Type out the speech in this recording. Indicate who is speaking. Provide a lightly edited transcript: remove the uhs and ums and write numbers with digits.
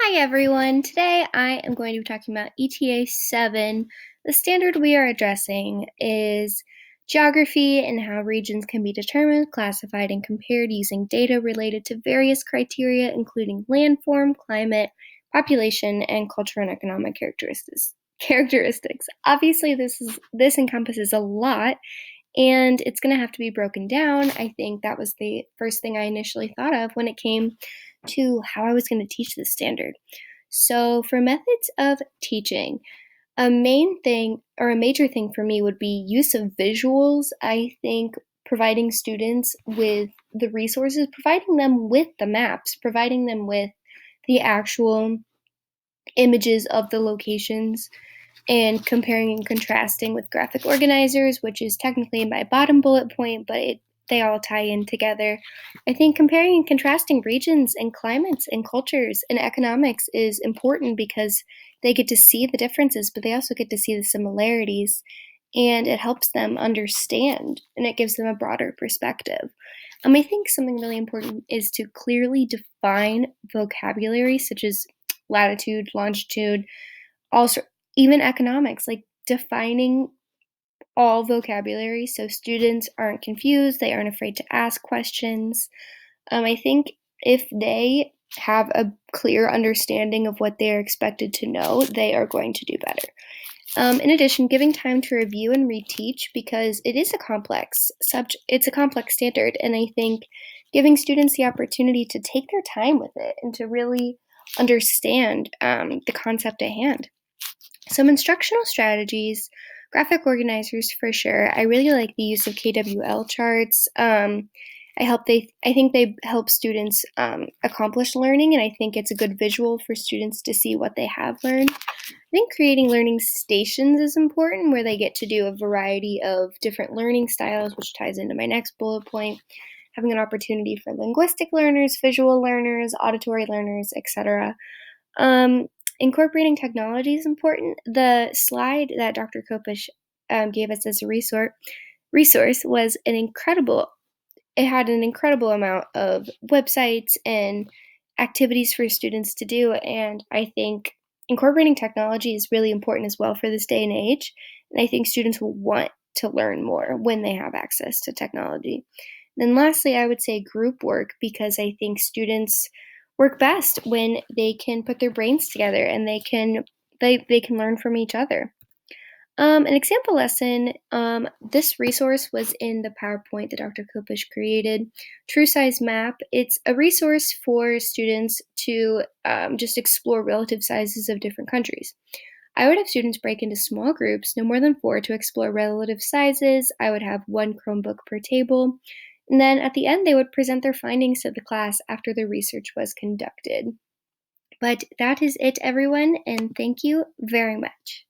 Speaker 1: Hi everyone. Today I am going to be talking about ETA 7. The standard we are addressing is geography and how regions can be determined, classified, and compared using data related to various criteria, including landform, climate, population, and cultural and economic characteristics. Obviously, this encompasses a lot, and it's going to have to be broken down. I think that was the first thing I initially thought of when it came to how I was going to teach this standard. So, for methods of teaching, a main thing or a major thing for me would be use of visuals. I think providing students with the resources, providing them with the maps, providing them with the actual images of the locations and comparing and contrasting with graphic organizers, which is technically my bottom bullet point, but they all tie in together. I think comparing and contrasting regions and climates and cultures and economics is important because they get to see the differences, but they also get to see the similarities, and it helps them understand and it gives them a broader perspective. I think something really important is to clearly define vocabulary such as latitude, longitude, also even economics, like defining all vocabulary so students aren't confused, they aren't afraid to ask questions. I think if they have a clear understanding of what they're expected to know, they are going to do better. In addition, giving time to review and reteach because it is a complex subject. It's a complex standard, and I think giving students the opportunity to take their time with it and to really understand the concept at hand. Some instructional strategies, graphic organizers for sure. I really like the use of KWL charts. I think they help students accomplish learning, and I think it's a good visual for students to see what they have learned. I think creating learning stations is important, where they get to do a variety of different learning styles, which ties into my next bullet point. Having an opportunity for linguistic learners, visual learners, auditory learners, etc. Incorporating technology is important. The slide that Dr. Kopish gave us as a resource was an incredible. It had an incredible amount of websites and activities for students to do, and I think incorporating technology is really important as well for this day and age. And I think students will want to learn more when they have access to technology. Then lastly, I would say group work because I think students work best when they can put their brains together and they can learn from each other. An example lesson, this resource was in the PowerPoint that Dr. Kopish created. True Size Map, it's a resource for students to just explore relative sizes of different countries. I would have students break into small groups, no more than 4, to explore relative sizes. I would have one Chromebook per table. And then at the end, they would present their findings to the class after the research was conducted. But that is it, everyone, and thank you very much.